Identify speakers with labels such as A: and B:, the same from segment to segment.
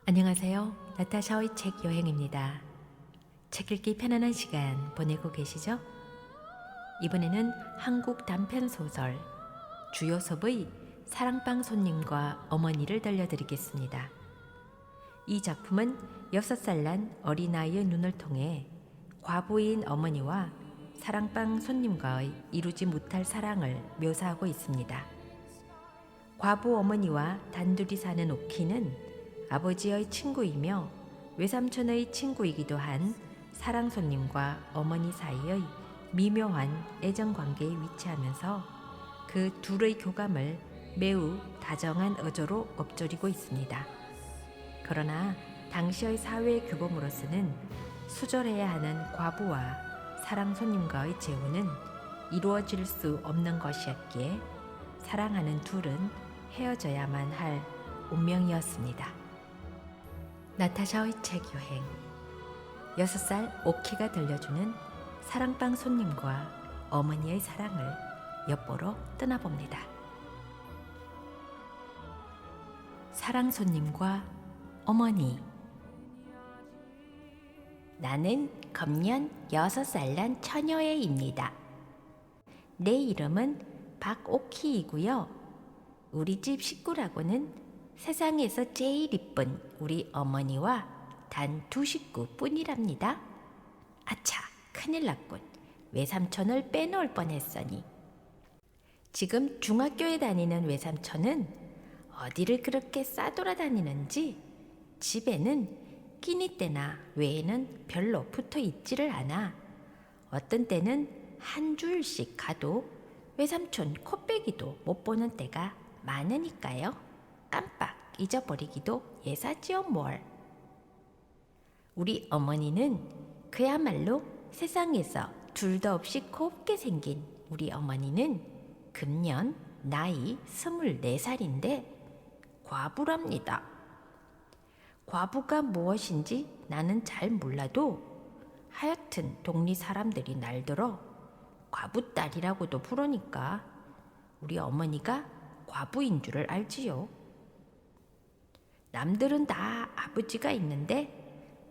A: 안녕하세요. 나타샤의 책 여행입니다. 책 읽기 편안한 시간 보내고 계시죠? 이번에는 한국 단편 소설 주요섭의 사랑방 손님과 어머니를 들려드리겠습니다. 이 작품은 6살 난 어린아이의 눈을 통해 과부인 어머니와 사랑방 손님과의 이루지 못할 사랑을 묘사하고 있습니다. 과부 어머니와 단둘이 사는 오키는 아버지의 친구이며 외삼촌의 친구이기도 한 사랑 손님과 어머니 사이의 미묘한 애정관계에 위치하면서 그 둘의 교감을 매우 다정한 어조로 읊조리고 있습니다. 그러나 당시의 사회 규범으로서는 수절해야 하는 과부와 사랑 손님과의 재혼은 이루어질 수 없는 것이었기에 사랑하는 둘은 헤어져야만 할 운명이었습니다. 나타샤의 책 여행 6살 오키가 들려주는 사랑방 손님과 어머니의 사랑을 엿보러 떠나봅니다. 사랑 손님과 어머니. 나는 금년 6살 난 처녀애입니다. 내 이름은 박오키이고요. 우리 집 식구라고는 세상에서 제일 이쁜 우리 어머니와 단 2식구뿐이랍니다. 아차, 큰일 났군. 외삼촌을 빼놓을 뻔했으니. 지금 중학교에 다니는 외삼촌은 어디를 그렇게 싸돌아다니는지 집에는 끼니 때나 외에는 별로 붙어 있지를 않아. 어떤 때는 한 주일씩 가도 외삼촌 코빼기도 못 보는 때가 많으니까요. 깜빡 잊어버리기도 예사지요 뭘. 우리 어머니는 그야말로 세상에서 둘도 없이 곱게 생긴 우리 어머니는 금년 나이 24살인데 과부랍니다. 과부가 무엇인지 나는 잘 몰라도 하여튼 동리 사람들이 날들어 과부딸이라고도 부르니까 우리 어머니가 과부인 줄을 알지요. 남들은 다 아버지가 있는데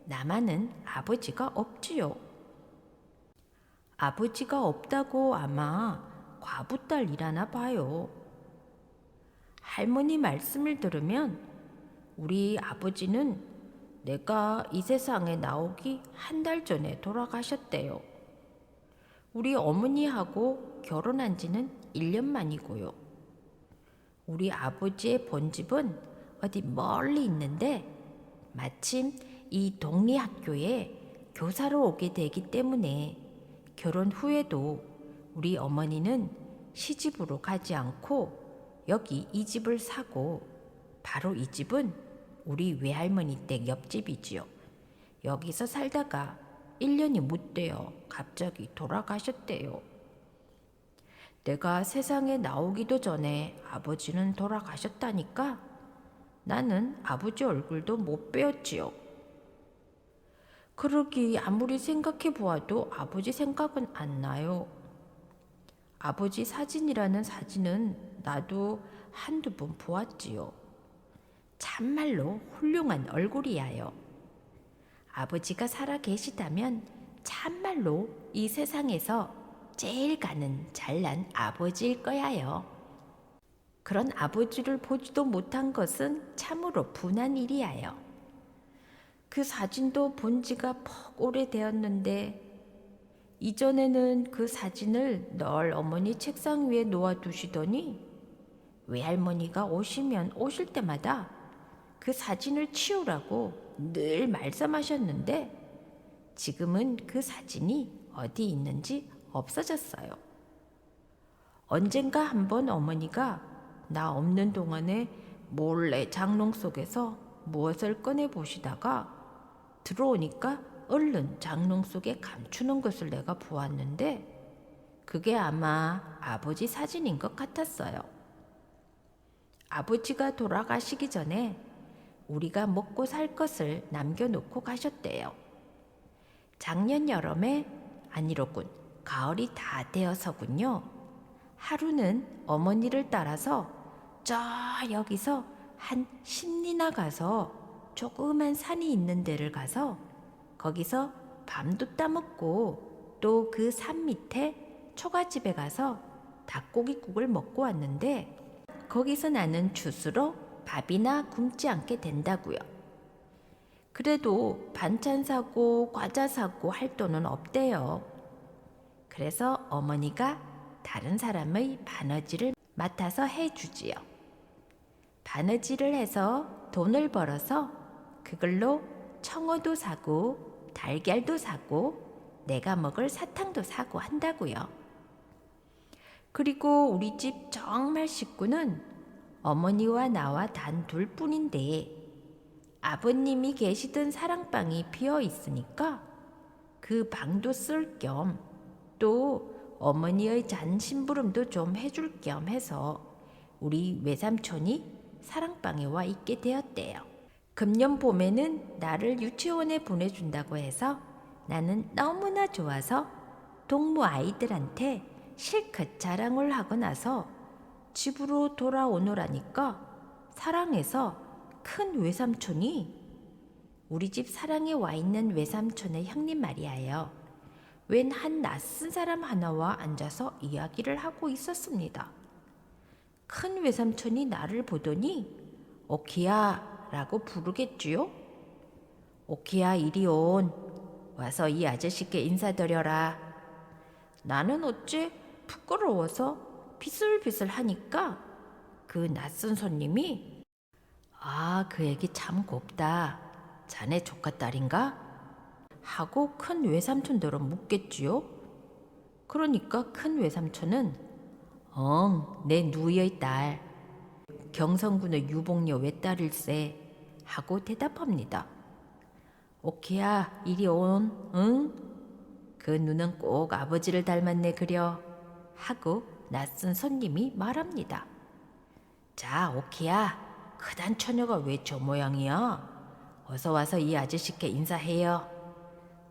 A: 나만은 아버지가 없지요. 아버지가 없다고 아마 과부딸이라나 봐요. 할머니 말씀을 들으면 우리 아버지는 내가 이 세상에 나오기 한 달 전에 돌아가셨대요. 우리 어머니하고 결혼한 지는 1년 만이고요. 우리 아버지의 본집은 어디 멀리 있는데 마침 이 동리학교에 교사로 오게 되기 때문에 결혼 후에도 우리 어머니는 시집으로 가지 않고 여기 이 집을 사고 바로 이 집은 우리 외할머니 댁 옆집이지요. 여기서 살다가 1년이 못 돼요. 갑자기 돌아가셨대요. 내가 세상에 나오기도 전에 아버지는 돌아가셨다니까 나는 아버지 얼굴도 못 배웠지요. 그러기 아무리 생각해 보아도 아버지 생각은 안 나요. 아버지 사진이라는 사진은 나도 한두 번 보았지요. 참말로 훌륭한 얼굴이야요. 아버지가 살아 계시다면 참말로 이 세상에서 제일 가는 잘난 아버지일 거야요. 그런 아버지를 보지도 못한 것은 참으로 분한 일이야요. 그 사진도 본 지가 퍽 오래되었는데 이전에는 그 사진을 늘 어머니 책상 위에 놓아두시더니 외할머니가 오실 때마다 그 사진을 치우라고 늘 말씀하셨는데 지금은 그 사진이 어디 있는지 없어졌어요. 언젠가 한번 어머니가 나 없는 동안에 몰래 장롱 속에서 무엇을 꺼내 보시다가 들어오니까 얼른 장롱 속에 감추는 것을 내가 보았는데 그게 아마 아버지 사진인 것 같았어요. 아버지가 돌아가시기 전에 우리가 먹고 살 것을 남겨놓고 가셨대요. 작년 여름에 아니로군 가을이 다 되어서군요. 하루는 어머니를 따라서 저 여기서 한 10리나 가서 조그만 산이 있는 데를 가서 거기서 밤도 따먹고 또 그 산 밑에 초가집에 가서 닭고기국을 먹고 왔는데 거기서 나는 주스로 밥이나 굶지 않게 된다고요. 그래도 반찬 사고 과자 사고 할 돈은 없대요. 그래서 어머니가 다른 사람의 바느질을 맡아서 해주지요. 바느질을 해서 돈을 벌어서 그걸로 청어도 사고 달걀도 사고 내가 먹을 사탕도 사고 한다고요. 그리고 우리 집 정말 식구는 어머니와 나와 단 둘뿐인데 아버님이 계시던 사랑방이 비어 있으니까 그 방도 쓸 겸 또 어머니의 잔 심부름도 좀 해줄 겸 해서 우리 외삼촌이 사랑방에 와 있게 되었대요. 금년 봄에는 나를 유치원에 보내준다고 해서 나는 너무나 좋아서 동무 아이들한테 실컷 자랑을 하고 나서 집으로 돌아오노라니까 사랑해서 큰 외삼촌이 우리 집 사랑에 와 있는 외삼촌의 형님 말이에요. 웬 한 낯선 사람 하나와 앉아서 이야기를 하고 있었습니다. 큰 외삼촌이 나를 보더니 오키야 라고 부르겠지요. 오키야 이리 온. 와서 이 아저씨께 인사드려라. 나는 어째 부끄러워서 비슬비슬 하니까 그 낯선 손님이 그 애기 참 곱다. 자네 조카 딸인가? 하고 큰 외삼촌더러 묻겠지요. 그러니까 큰 외삼촌은 내 누이의 딸 경성군의 유복녀 외딸일세 하고 대답합니다. 오키야 이리 온. 응? 그 눈은 꼭 아버지를 닮았네 그려 하고 낯선 손님이 말합니다. 자 오키야 그단 처녀가 왜 저 모양이야? 어서 와서 이 아저씨께 인사해요.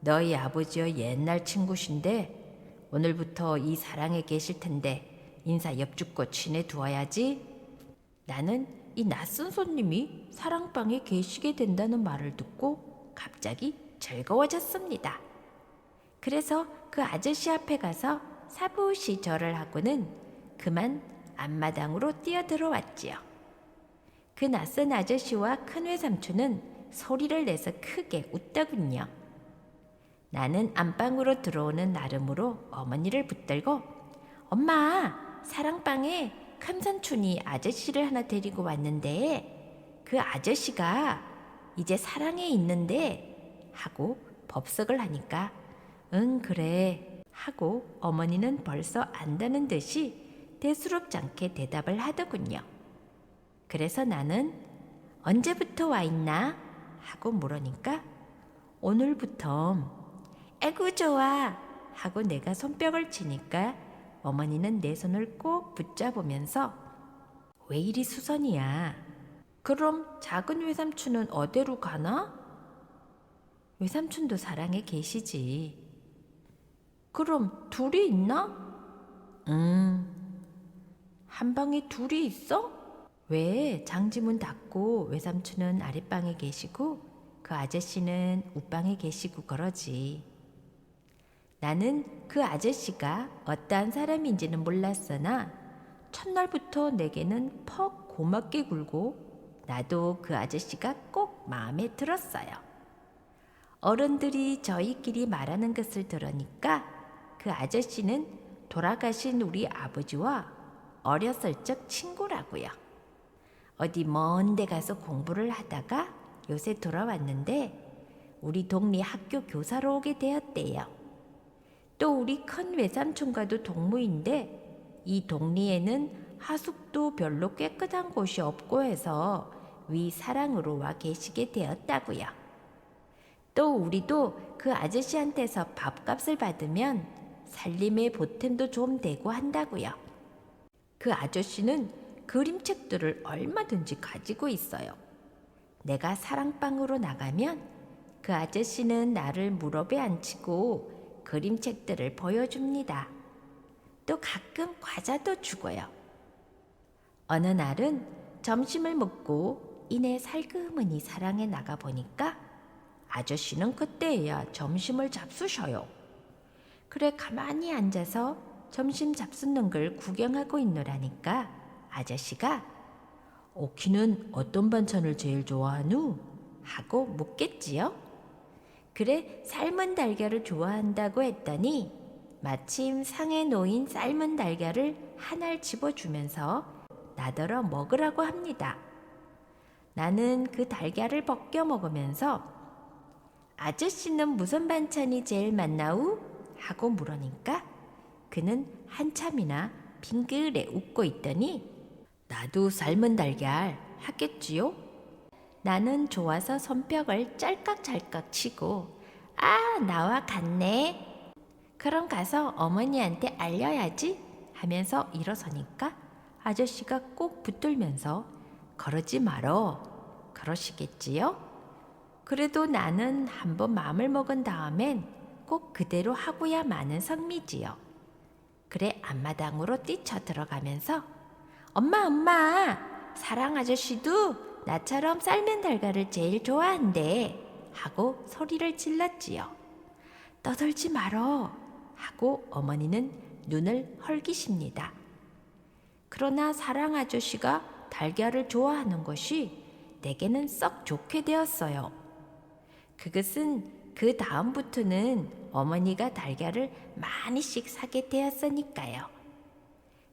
A: 너희 아버지의 옛날 친구신데 오늘부터 이 사랑에 계실 텐데 인사 엽죽고 지내두어야지. 나는 이 낯선 손님이 사랑방에 계시게 된다는 말을 듣고 갑자기 즐거워졌습니다. 그래서 그 아저씨 앞에 가서 사부시 절을 하고는 그만 앞마당으로 뛰어들어왔지요. 그 낯선 아저씨와 큰 외삼촌은 소리를 내서 크게 웃더군요. 나는 안방으로 들어오는 나름으로 어머니를 붙들고 엄마 사랑방에 큰삼촌이 아저씨를 하나 데리고 왔는데 그 아저씨가 이제 사랑에 있는데 하고 법석을 하니까 응 그래 하고 어머니는 벌써 안다는 듯이 대수롭지 않게 대답을 하더군요. 그래서 나는 언제부터 와 있나 하고 물으니까 오늘부터. 아이고 좋아 하고 내가 손뼉을 치니까 어머니는 내 손을 꼭 붙잡으면서 왜 이리 수선이야? 그럼 작은 외삼촌은 어디로 가나? 외삼촌도 사랑에 계시지. 그럼 둘이 있나? 한 방에 둘이 있어? 왜 장지문 닫고 외삼촌은 아랫방에 계시고 그 아저씨는 윗방에 계시고 그러지. 나는 그 아저씨가 어떠한 사람인지는 몰랐으나 첫날부터 내게는 퍽 고맙게 굴고 나도 그 아저씨가 꼭 마음에 들었어요. 어른들이 저희끼리 말하는 것을 들으니까 그 아저씨는 돌아가신 우리 아버지와 어렸을 적 친구라고요. 어디 먼 데 가서 공부를 하다가 요새 돌아왔는데 우리 동네 학교 교사로 오게 되었대요. 또 우리 큰 외삼촌과도 동무인데 이 동리에는 하숙도 별로 깨끗한 곳이 없고 해서 위 사랑으로 와 계시게 되었다고요. 또 우리도 그 아저씨한테서 밥값을 받으면 살림의 보탬도 좀 되고 한다고요. 그 아저씨는 그림책들을 얼마든지 가지고 있어요. 내가 사랑방으로 나가면 그 아저씨는 나를 무릎에 앉히고 그림책들을 보여줍니다. 또 가끔 과자도 주고요. 어느 날은 점심을 먹고 이내 살그머니 사랑에 나가 보니까 아저씨는 그때야 점심을 잡수셔요. 그래 가만히 앉아서 점심 잡수는 걸 구경하고 있노라니까 아저씨가 오키는 어떤 반찬을 제일 좋아하누? 하고 묻겠지요. 그래 삶은 달걀을 좋아한다고 했더니 마침 상에 놓인 삶은 달걀을 하나를 집어주면서 나더러 먹으라고 합니다. 나는 그 달걀을 벗겨 먹으면서 아저씨는 무슨 반찬이 제일 맛나우? 하고 물으니까 그는 한참이나 빙그레 웃고 있더니 나도 삶은 달걀 하겠지요? 나는 좋아서 손뼉을 짤깍짤깍 치고 아 나와 같네. 그럼 가서 어머니한테 알려야지 하면서 일어서니까 아저씨가 꼭 붙들면서 그러지 말어 그러시겠지요? 그래도 나는 한번 마음을 먹은 다음엔 꼭 그대로 하고야 마는 성미지요. 그래 앞마당으로 뛰쳐 들어가면서 엄마 사랑 아저씨도 나처럼 삶은 달걀을 제일 좋아한대 하고 소리를 질렀지요. 떠들지 말어 하고 어머니는 눈을 헐기십니다. 그러나 사랑 아저씨가 달걀을 좋아하는 것이 내게는 썩 좋게 되었어요. 그것은 그 다음부터는 어머니가 달걀을 많이씩 사게 되었으니까요.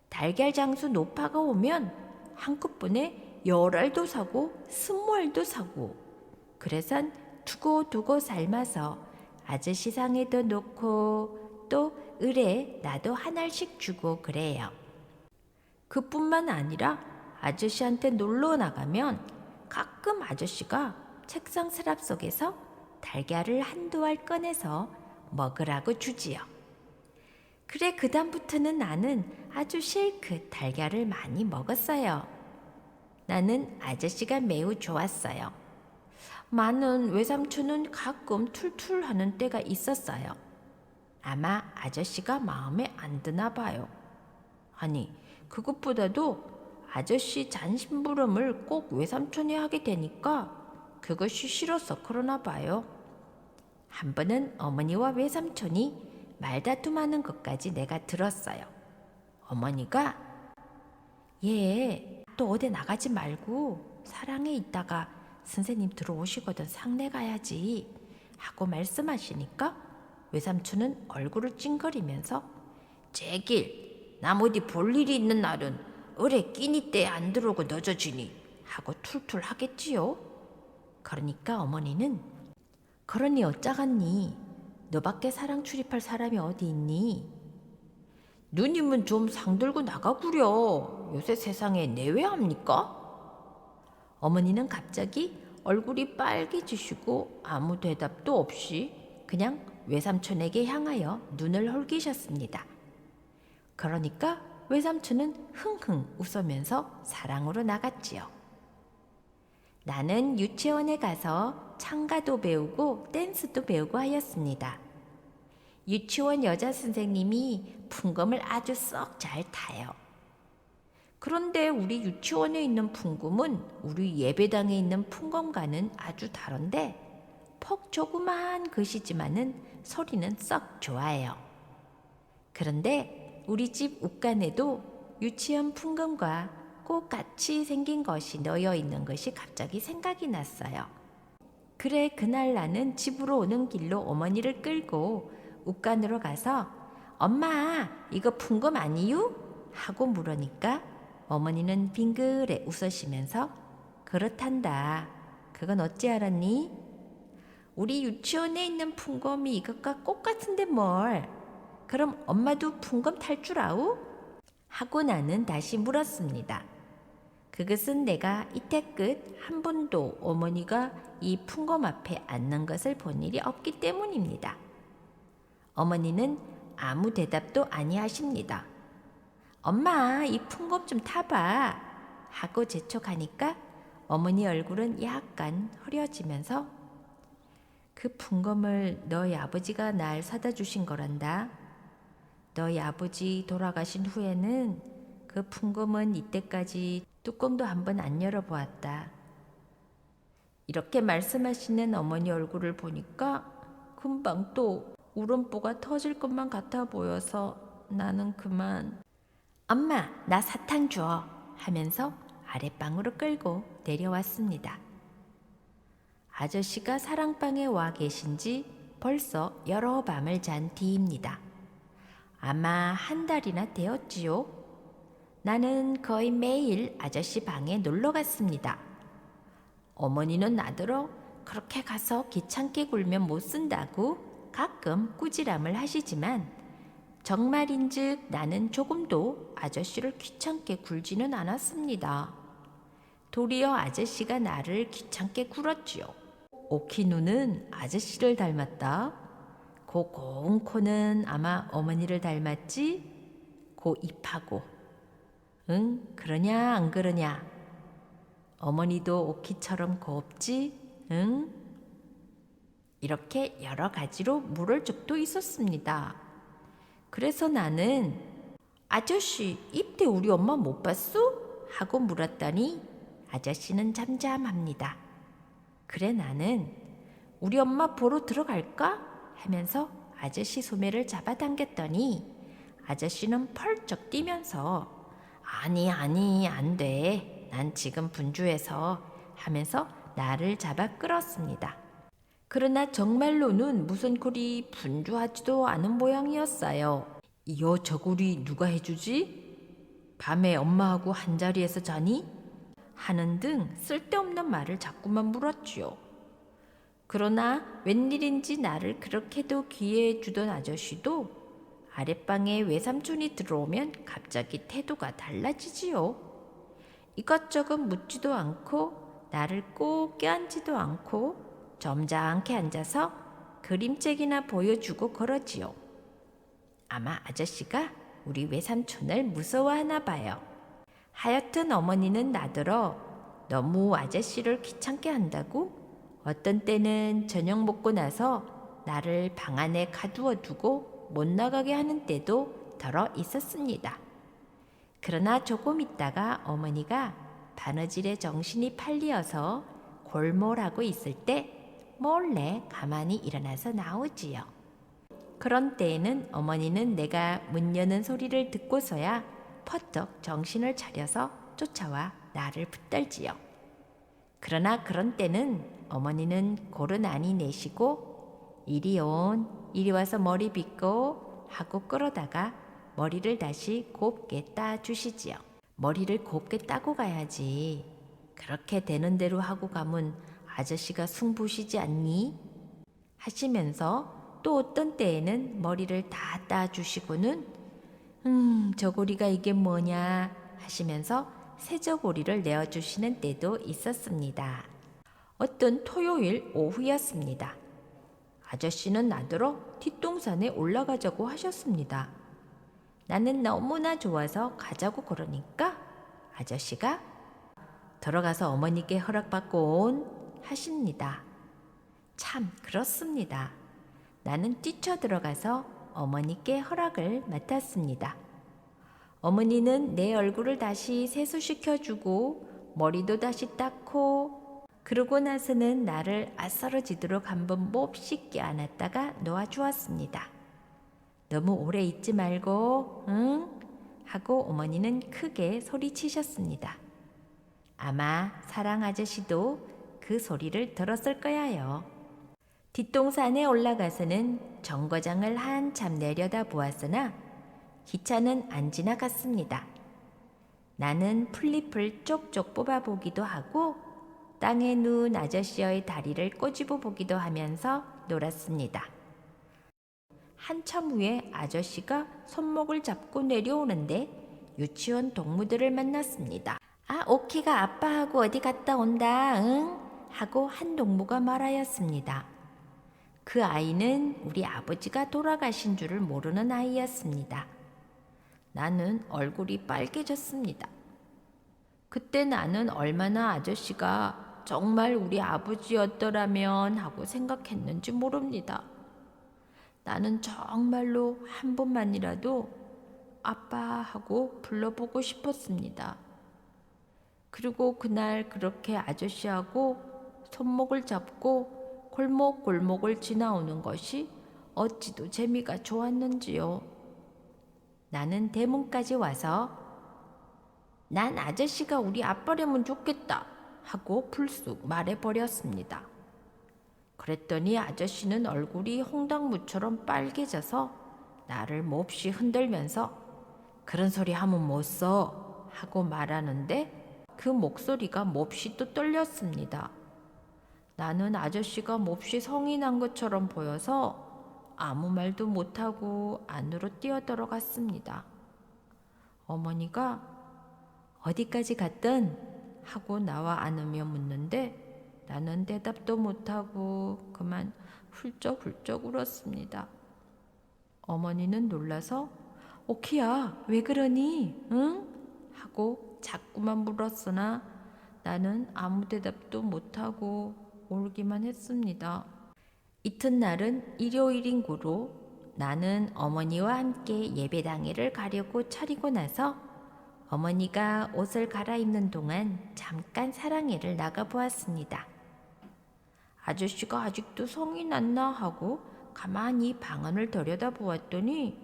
A: 달걀 장수 노파가 오면 한꺼번에 10알도 사고 20알도 사고 그래선 두고두고 삶아서 아저씨 상에도 놓고 또 을에 나도 하나씩 주고 그래요. 그뿐만 아니라 아저씨한테 놀러 나가면 가끔 아저씨가 책상 서랍 속에서 달걀을 한두 알 꺼내서 먹으라고 주지요. 그래 그다음부터는 나는 아주 실컷 달걀을 많이 먹었어요. 나는 아저씨가 매우 좋았어요. 많은 외삼촌은 가끔 툴툴하는 때가 있었어요. 아마 아저씨가 마음에 안 드나 봐요. 아니 그것보다도 아저씨 잔심부름을 꼭 외삼촌이 하게 되니까 그것이 싫어서 그러나 봐요. 한 번은 어머니와 외삼촌이 말다툼하는 것까지 내가 들었어요. 어머니가 얘 또 어디 나가지 말고 사랑에 있다가 선생님 들어오시거든 상내 가야지 하고 말씀하시니까 외삼촌은 얼굴을 찡그리면서 제길 남 어디 볼 일이 있는 날은 을에 끼니 때 안 들어오고 늦어지니 하고 툴툴 하겠지요. 그러니까 어머니는 그러니 어쩌겠니? 너밖에 사랑 출입할 사람이 어디 있니? 누님은 좀 상들고 나가구려. 요새 세상에 내외합니까? 어머니는 갑자기 얼굴이 빨개지시고 아무 대답도 없이 그냥 외삼촌에게 향하여 눈을 홀기셨습니다. 그러니까 외삼촌은 흥흥 웃으면서 사랑으로 나갔지요. 나는 유치원에 가서 창가도 배우고 댄스도 배우고 하였습니다. 유치원 여자 선생님이 풍금을 아주 썩 잘 타요. 그런데 우리 유치원에 있는 풍금은 우리 예배당에 있는 풍금과는 아주 다른데 퍽 조그마한 것이지만은 소리는 썩 좋아요. 그런데 우리 집 옥간에도 유치원 풍금과 꼭 같이 생긴 것이 놓여 있는 것이 갑자기 생각이 났어요. 그래 그날 나는 집으로 오는 길로 어머니를 끌고 옥간으로 가서 엄마 이거 풍금 아니유? 하고 물으니까 어머니는 빙그레 웃으시면서 그렇단다. 그건 어찌 알았니? 우리 유치원에 있는 풍금이 이것과 똑같은데 뭘. 그럼 엄마도 풍금 탈 줄 아우? 하고 나는 다시 물었습니다. 그것은 내가 이때끝 한 번도 어머니가 이 풍금 앞에 앉는 것을 본 일이 없기 때문입니다. 어머니는 아무 대답도 아니하십니다. 엄마 이 풍금 좀 타봐 하고 재촉하니까 어머니 얼굴은 약간 흐려지면서 그 풍금을 너희 아버지가 날 사다 주신 거란다. 너희 아버지 돌아가신 후에는 그 풍금은 이때까지 뚜껑도 한번 안 열어보았다. 이렇게 말씀하시는 어머니 얼굴을 보니까 금방 또 울음보가 터질 것만 같아 보여서 나는 그만 엄마, 나 사탕 줘 하면서 아랫방으로 끌고 내려왔습니다. 아저씨가 사랑방에 와 계신 지 벌써 여러 밤을 잔 뒤입니다. 아마 한 달이나 되었지요. 나는 거의 매일 아저씨 방에 놀러 갔습니다. 어머니는 나더러 그렇게 가서 귀찮게 굴면 못 쓴다고 가끔 꾸지람을 하시지만 정말인즉 나는 조금도 아저씨를 귀찮게 굴지는 않았습니다. 도리어 아저씨가 나를 귀찮게 굴었지요. 오키누는 아저씨를 닮았다. 고 고운 코는 아마 어머니를 닮았지? 고 입하고. 응, 그러냐 안 그러냐? 어머니도 오키처럼 곱지? 응? 이렇게 여러 가지로 물을 적도 있었습니다. 그래서 나는 아저씨 이때 우리 엄마 못 봤어? 하고 물었더니 아저씨는 잠잠합니다. 그래 나는 우리 엄마 보러 들어갈까? 하면서 아저씨 소매를 잡아당겼더니 아저씨는 펄쩍 뛰면서 아니 안 돼. 난 지금 분주해서 하면서 나를 잡아 끌었습니다. 그러나 정말로는 무슨 콜이 분주하지도 않은 모양이었어요. 여 저고리 누가 해주지? 밤에 엄마하고 한자리에서 자니? 하는 등 쓸데없는 말을 자꾸만 물었지요. 그러나 웬일인지 나를 그렇게도 귀해해 주던 아저씨도 아랫방에 외삼촌이 들어오면 갑자기 태도가 달라지지요. 이것저것 묻지도 않고 나를 꼭 껴안지도 않고 점잖게 앉아서 그림책이나 보여주고 그러지요. 아마 아저씨가 우리 외삼촌을 무서워하나 봐요. 하여튼 어머니는 나더러 너무 아저씨를 귀찮게 한다고 어떤 때는 저녁 먹고 나서 나를 방 안에 가두어 두고 못 나가게 하는 때도 더러 있었습니다. 그러나 조금 있다가 어머니가 바느질에 정신이 팔리어서 골몰하고 있을 때 몰래 가만히 일어나서 나오지요. 그런 때에는 어머니는 내가 문 여는 소리를 듣고서야 퍼뜩 정신을 차려서 쫓아와 나를 붙들지요. 그러나 그런 때는 어머니는 고르나니 내시고 이리 와서 머리 빗고 하고 끌어다가 머리를 다시 곱게 따주시지요. 머리를 곱게 따고 가야지. 그렇게 되는 대로 하고 가면 아저씨가 숭부시지 않니? 하시면서 또 어떤 때에는 머리를 다 따주시고는 저고리가 이게 뭐냐 하시면서 새저고리를 내어주시는 때도 있었습니다. 어떤 토요일 오후였습니다. 아저씨는 나더러 뒷동산에 올라가자고 하셨습니다. 나는 너무나 좋아서 가자고 그러니까 아저씨가 들어가서 어머니께 허락받고 온 하십니다. 참 그렇습니다. 나는 뛰쳐 들어가서 어머니께 허락을 맡았습니다. 어머니는 내 얼굴을 다시 세수시켜주고 머리도 다시 닦고 그러고 나서는 나를 아싸러지도록 한번 몹시 껴안았다가 놓아주었습니다. 너무 오래 있지 말고 응? 하고 어머니는 크게 소리치셨습니다. 아마 사랑 아저씨도 그 소리를 들었을 거야요. 뒷동산에 올라가서는 정거장을 한참 내려다 보았으나 기차는 안 지나갔습니다. 나는 풀잎을 쪽쪽 뽑아보기도 하고 땅에 누운 아저씨의 다리를 꼬집어 보기도 하면서 놀았습니다. 한참 후에 아저씨가 손목을 잡고 내려오는데 유치원 동무들을 만났습니다. 아, 오키가 아빠하고 어디 갔다 온다, 응? 하고 한 동무가 말하였습니다. 그 아이는 우리 아버지가 돌아가신 줄을 모르는 아이였습니다. 나는 얼굴이 빨개졌습니다. 그때 나는 얼마나 아저씨가 정말 우리 아버지였더라면 하고 생각했는지 모릅니다. 나는 정말로 한 번만이라도 아빠 하고 불러보고 싶었습니다. 그리고 그날 그렇게 아저씨하고 손목을 잡고 골목골목을 지나오는 것이 어찌도 재미가 좋았는지요. 나는 대문까지 와서 난 아저씨가 우리 아빠라면 좋겠다 하고 불쑥 말해버렸습니다. 그랬더니 아저씨는 얼굴이 홍당무처럼 빨개져서 나를 몹시 흔들면서 그런 소리 하면 못 써 하고 말하는데 그 목소리가 몹시 또 떨렸습니다. 나는 아저씨가 몹시 성이 난 것처럼 보여서 아무 말도 못하고 안으로 뛰어들어갔습니다. 어머니가 어디까지 갔든 하고 나와 안으며 묻는데 나는 대답도 못하고 그만 훌쩍훌쩍 울었습니다. 어머니는 놀라서 오키야 왜 그러니? 응? 하고 자꾸만 물었으나 나는 아무 대답도 못하고 울기만 했습니다. 이튿날은 일요일인 고로 나는 어머니와 함께 예배당회를 가려고 차리고 나서 어머니가 옷을 갈아입는 동안 잠깐 사랑회를 나가보았습니다. 아저씨가 아직도 성이 났나 하고 가만히 방안을 들여다보았더니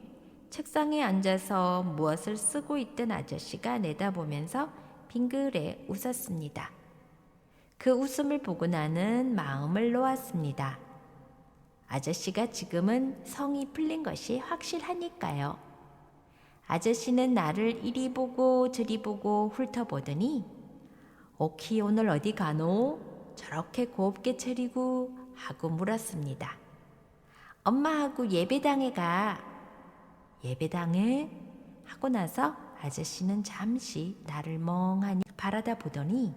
A: 책상에 앉아서 무엇을 쓰고 있던 아저씨가 내다보면서 빙그레 웃었습니다. 그 웃음을 보고 나는 마음을 놓았습니다. 아저씨가 지금은 성이 풀린 것이 확실하니까요. 아저씨는 나를 이리 보고 저리 보고 훑어보더니 오키 오늘 어디 가노? 저렇게 곱게 차리고 하고 물었습니다. 엄마하고 예배당에 가. 예배당에? 하고 나서 아저씨는 잠시 나를 멍하니 바라다 보더니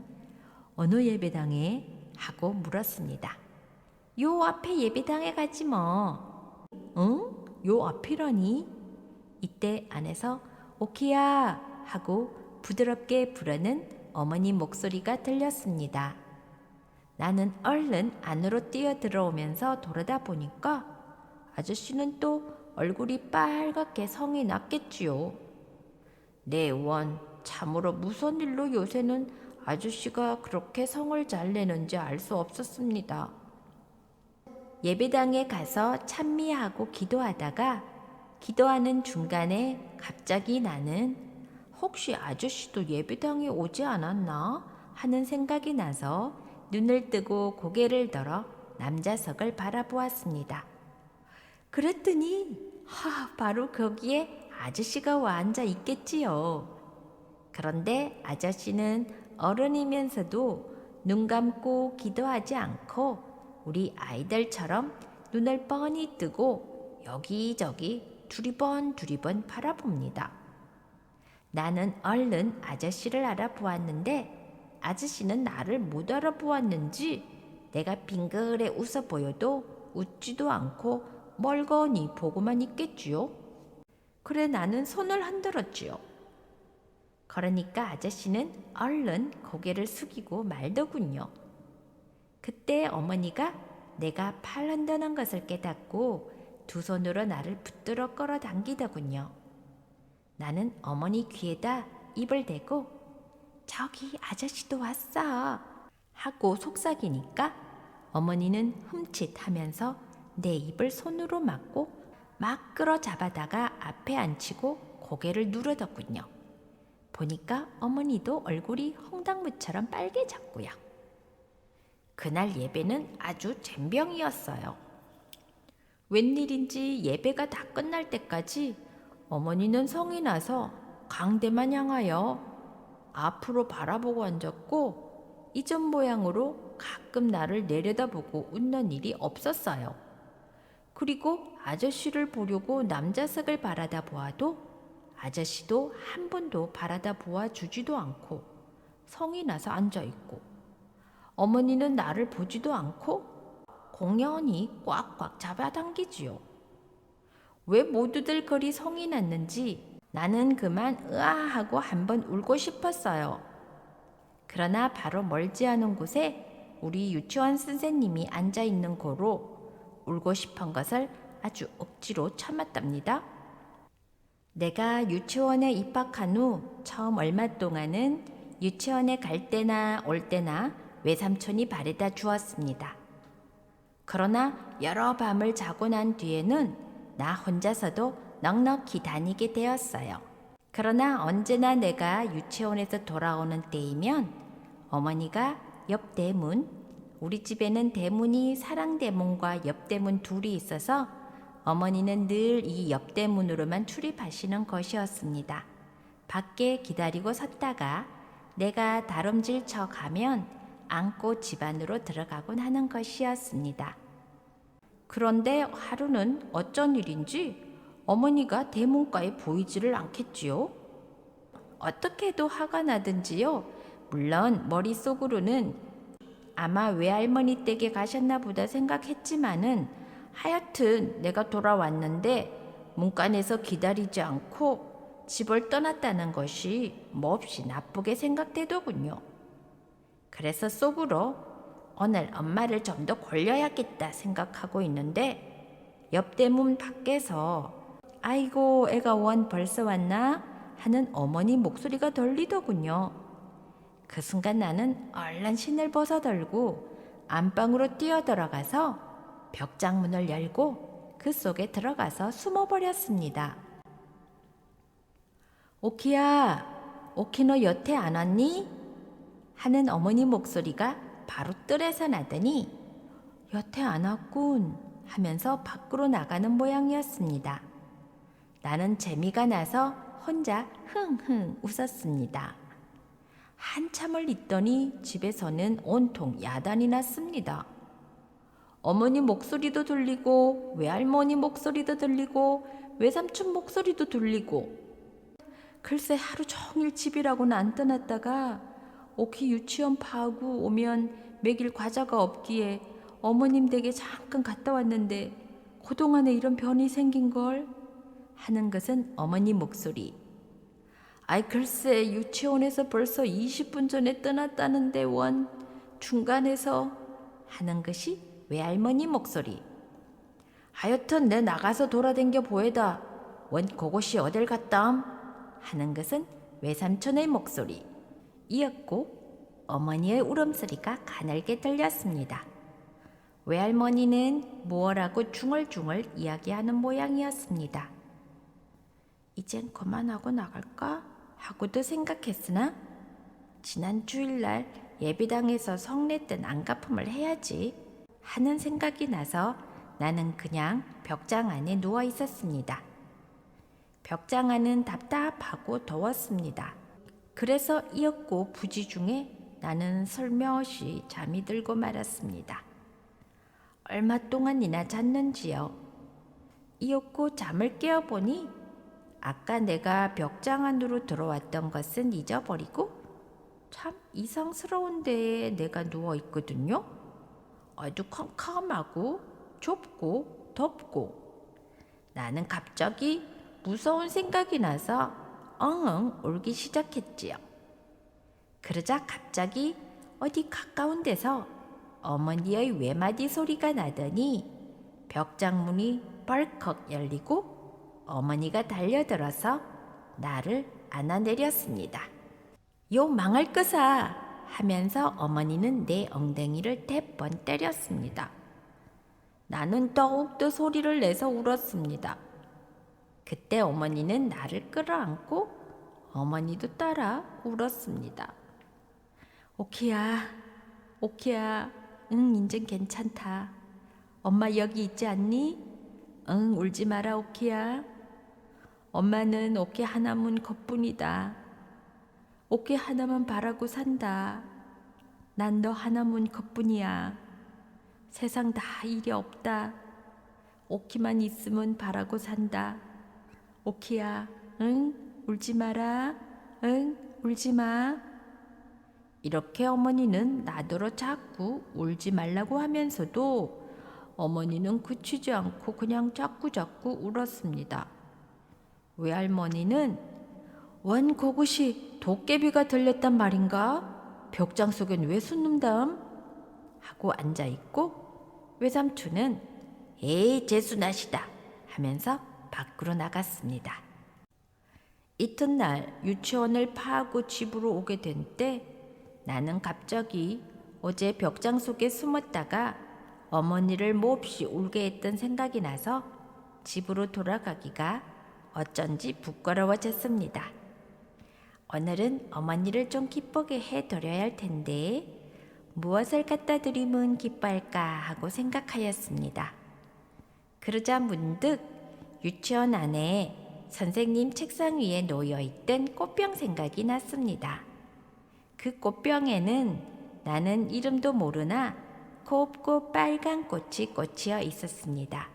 A: 어느 예배당에? 하고 물었습니다. 요 앞에 예배당에 가지 뭐. 응? 요 앞이라니? 이때 안에서 오키야 하고 부드럽게 부르는 어머니 목소리가 들렸습니다. 나는 얼른 안으로 뛰어 들어오면서 돌아다 보니까 아저씨는 또 얼굴이 빨갛게 성이 났겠지요. 네 원, 참으로 무슨 일로 요새는 아저씨가 그렇게 성을 잘 내는지 알 수 없었습니다. 예배당에 가서 찬미하고 기도하다가 기도하는 중간에 갑자기 나는 혹시 아저씨도 예배당에 오지 않았나 하는 생각이 나서 눈을 뜨고 고개를 들어 남자석을 바라보았습니다. 그랬더니 바로 거기에 아저씨가 와 앉아 있겠지요. 그런데 아저씨는 어른이면서도 눈 감고 기도하지 않고 우리 아이들처럼 눈을 뻔히 뜨고 여기저기 두리번 바라봅니다. 나는 얼른 아저씨를 알아보았는데 아저씨는 나를 못 알아보았는지 내가 빙그레 웃어 보여도 웃지도 않고 멀거니 보고만 있겠지요. 그래 나는 손을 흔들었지요. 그러니까 아저씨는 얼른 고개를 숙이고 말더군요. 그때 어머니가 내가 팔 흔드는 것을 깨닫고 두 손으로 나를 붙들어 끌어당기더군요. 나는 어머니 귀에다 입을 대고 저기 아저씨도 왔어 하고 속삭이니까 어머니는 흠칫하면서 내 입을 손으로 막고 막 끌어잡아다가 앞에 앉히고 고개를 누르더군요. 보니까 어머니도 얼굴이 홍당무처럼 빨개졌고요. 그날 예배는 아주 젬병이었어요. 웬일인지 예배가 다 끝날 때까지 어머니는 성이 나서 강대만 향하여 앞으로 바라보고 앉았고 이전 모양으로 가끔 나를 내려다보고 웃는 일이 없었어요. 그리고 아저씨를 보려고 남자석을 바라다 보아도 아저씨도 한 번도 바라다 보아주지도 않고 성이 나서 앉아있고 어머니는 나를 보지도 않고 공연히 꽉꽉 잡아당기지요. 왜 모두들 그리 성이 났는지 나는 그만 으아하고 한번 울고 싶었어요. 그러나 바로 멀지 않은 곳에 우리 유치원 선생님이 앉아있는 고로 울고 싶은 것을 아주 억지로 참았답니다. 내가 유치원에 입학한 후 처음 얼마 동안은 유치원에 갈 때나 올 때나 외삼촌이 바래다 주었습니다. 그러나 여러 밤을 자고 난 뒤에는 나 혼자서도 넉넉히 다니게 되었어요. 그러나 언제나 내가 유치원에서 돌아오는 때이면 어머니가 옆 대문, 우리 집에는 대문이 사랑대문과 옆 대문 둘이 있어서 어머니는 늘 이 옆 대문으로만 출입하시는 것이었습니다. 밖에 기다리고 섰다가 내가 다름질 쳐 가면 안고 집 안으로 들어가곤 하는 것이었습니다. 그런데 하루는 어쩐 일인지 어머니가 대문가에 보이지를 않겠지요. 어떻게 해도 화가 나든지요. 물론 머릿속으로는 아마 외할머니 댁에 가셨나 보다 생각했지만은 하여튼 내가 돌아왔는데 문간에서 기다리지 않고 집을 떠났다는 것이 몹시 나쁘게 생각되더군요. 그래서 속으로 오늘 엄마를 좀 더 골려야겠다 생각하고 있는데 옆 대문 밖에서 아이고 애가 원 벌써 왔나? 하는 어머니 목소리가 들리더군요. 그 순간 나는 얼른 신을 벗어들고 안방으로 뛰어들어가서 벽장문을 열고 그 속에 들어가서 숨어버렸습니다. 오키야, 오키 너 여태 안 왔니? 하는 어머니 목소리가 바로 뜰에서 나더니 여태 안 왔군 하면서 밖으로 나가는 모양이었습니다. 나는 재미가 나서 혼자 흥흥 웃었습니다. 한참을 있더니 집에서는 온통 야단이 났습니다. 어머니 목소리도 들리고 외할머니 목소리도 들리고 외삼촌 목소리도 들리고 글쎄 하루 종일 집이라고는 안 떠났다가 오키 유치원 파하고 오면 먹일 과자가 없기에 어머님 댁에 잠깐 갔다 왔는데 그동안에 이런 변이 생긴걸 하는 것은 어머니 목소리. 아이 글쎄 유치원에서 벌써 20분 전에 떠났다는데 원 중간에서 하는 것이 외할머니 목소리. 하여튼 내 나가서 돌아댕겨 보에다 원 그곳이 어딜 갔담 하는 것은 외삼촌의 목소리 이었고 어머니의 울음소리가 가늘게 들렸습니다. 외할머니는 무엇라고 중얼중얼 이야기하는 모양이었습니다. 이젠 그만하고 나갈까? 하고도 생각했으나 지난 주일날 예배당에서 성례 때 안가품을 해야지 하는 생각이 나서 나는 그냥 벽장 안에 누워 있었습니다. 벽장 안은 답답하고 더웠습니다. 그래서 이었고 부지 중에 나는 슬며시 잠이 들고 말았습니다. 얼마 동안이나 잤는지요. 이었고 잠을 깨어보니 아까 내가 벽장 안으로 들어왔던 것은 잊어버리고 참 이상스러운 데에 내가 누워 있거든요. 아주 컴컴하고 좁고 덥고 나는 갑자기 무서운 생각이 나서 엉엉 울기 시작했지요. 그러자 갑자기 어디 가까운 데서 어머니의 외마디 소리가 나더니 벽장문이 벌컥 열리고 어머니가 달려들어서 나를 안아내렸습니다. 요 망할 거사 하면서 어머니는 내 엉덩이를 대번 때렸습니다. 나는 더욱더 소리를 내서 울었습니다. 그때 어머니는 나를 끌어안고 어머니도 따라 울었습니다. 오키야, 오키야, 응, 인젠 괜찮다. 엄마 여기 있지 않니? 응, 울지 마라, 오키야. 엄마는 오키 하나만 것뿐이다. 오키 하나만 바라고 산다. 난 너 하나만 것뿐이야. 세상 다 일이 없다. 오키만 있으면 바라고 산다. 오키야, 응? 울지 마라. 응? 울지 마. 이렇게 어머니는 나더러 자꾸 울지 말라고 하면서도 어머니는 그치지 않고 그냥 자꾸자꾸 울었습니다. 외할머니는 원 그곳이 도깨비가 들렸단 말인가? 벽장 속엔 왜 숨는담? 하고 앉아있고 외삼촌은 에이 재수나시다 하면서 밖으로 나갔습니다. 이튿날 유치원을 파하고 집으로 오게 된 때 나는 갑자기 어제 벽장 속에 숨었다가 어머니를 몹시 울게 했던 생각이 나서 집으로 돌아가기가 어쩐지 부끄러워졌습니다. 오늘은 어머니를 좀 기쁘게 해드려야 할 텐데 무엇을 갖다 드리면 기뻐할까 하고 생각하였습니다. 그러자 문득 유치원 안에 선생님 책상 위에 놓여있던 꽃병 생각이 났습니다. 그 꽃병에는 나는 이름도 모르나 곱고 빨간 꽃이 꽂혀 있었습니다.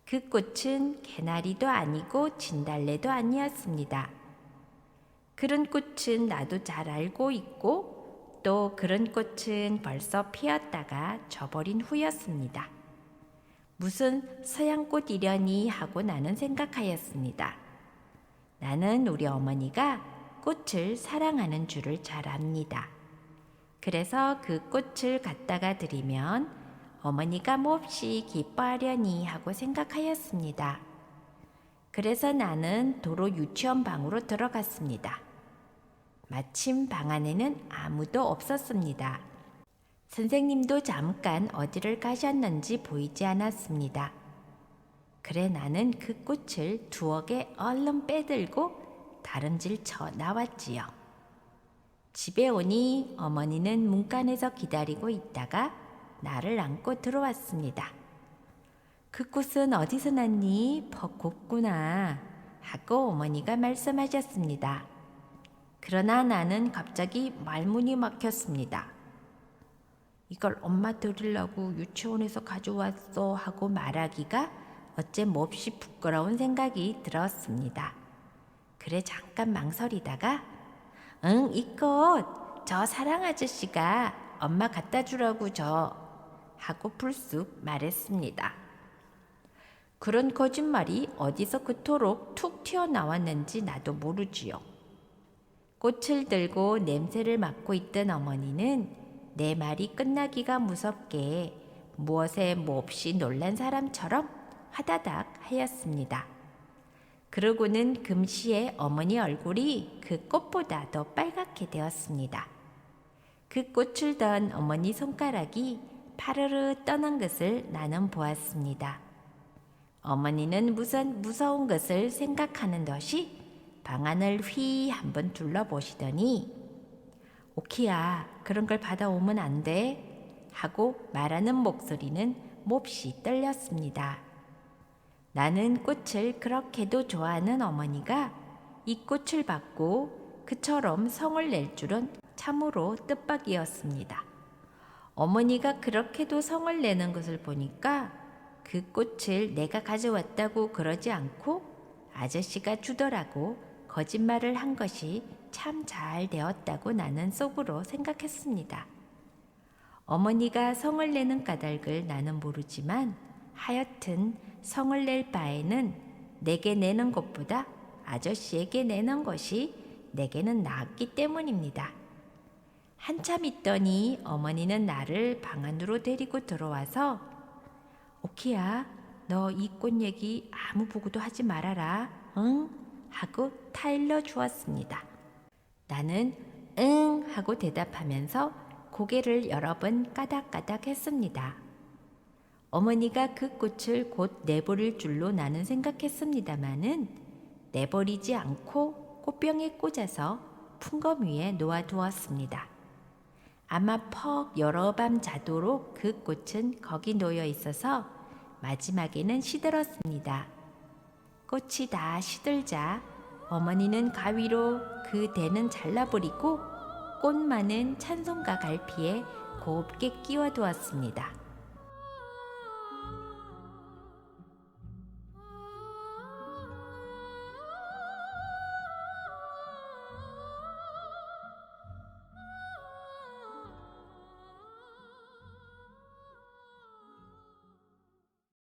A: 그 꽃은 개나리도 아니고 진달래도 아니었습니다. 그런 꽃은 나도 잘 알고 있고 또 그런 꽃은 벌써 피었다가 져버린 후였습니다. 무슨 서양꽃이려니 하고 나는 생각하였습니다. 나는 우리 어머니가 꽃을 사랑하는 줄을 잘 압니다. 그래서 그 꽃을 갖다가 드리면 어머니가 몹시 기뻐하려니 하고 생각하였습니다. 그래서 나는 도로 유치원 방으로 들어갔습니다. 마침 방 안에는 아무도 없었습니다. 선생님도 잠깐 어디를 가셨는지 보이지 않았습니다. 그래 나는 그 꽃을 두억에 얼른 빼들고 다름질 쳐 나왔지요. 집에 오니 어머니는 문간에서 기다리고 있다가 나를 안고 들어왔습니다. 그 꽃은 어디서 났니? 퍽 곱구나 하고 어머니가 말씀하셨습니다. 그러나 나는 갑자기 말문이 막혔습니다. 이걸 엄마 드리려고 유치원에서 가져왔어 하고 말하기가 어째 몹시 부끄러운 생각이 들었습니다. 그래 잠깐 망설이다가 응, 이 꽃 저 사랑 아저씨가 엄마 갖다 주라고 하고 불쑥 말했습니다. 그런 거짓말이 어디서 그토록 툭 튀어나왔는지 나도 모르지요. 꽃을 들고 냄새를 맡고 있던 어머니는 내 말이 끝나기가 무섭게 무엇에 몹시 놀란 사람처럼 화다닥 하였습니다. 그러고는 금시에 어머니 얼굴이 그 꽃보다 더 빨갛게 되었습니다. 그 꽃을 던 어머니 손가락이 파르르 떠난 것을 나는 보았습니다. 어머니는 무서운 것을 생각하는 듯이 방 안을 휘 한번 둘러보시더니 오키야 그런 걸 받아오면 안 돼 하고 말하는 목소리는 몹시 떨렸습니다. 나는 꽃을 그렇게도 좋아하는 어머니가 이 꽃을 받고 그처럼 성을 낼 줄은 참으로 뜻밖이었습니다. 어머니가 그렇게도 성을 내는 것을 보니까 그 꽃을 내가 가져왔다고 그러지 않고 아저씨가 주더라고 거짓말을 한 것이 참 잘 되었다고 나는 속으로 생각했습니다. 어머니가 성을 내는 까닭을 나는 모르지만 하여튼 성을 낼 바에는 내게 내는 것보다 아저씨에게 내는 것이 내게는 낫기 때문입니다. 한참 있더니 어머니는 나를 방 안으로 데리고 들어와서 오키야 너 이 꽃 얘기 아무 보고도 하지 말아라 응? 하고 타일러 주었습니다. 나는 응 하고 대답하면서 고개를 여러 번 까닥까닥 했습니다. 어머니가 그 꽃을 곧 내버릴 줄로 나는 생각했습니다마는 내버리지 않고 꽃병에 꽂아서 풍검 위에 놓아두었습니다. 아마 퍽 여러 밤 자도록 그 꽃은 거기 놓여 있어서 마지막에는 시들었습니다. 꽃이 다 시들자 어머니는 가위로 그 대는 잘라버리고 꽃만은 찬송가 갈피에 곱게 끼워두었습니다.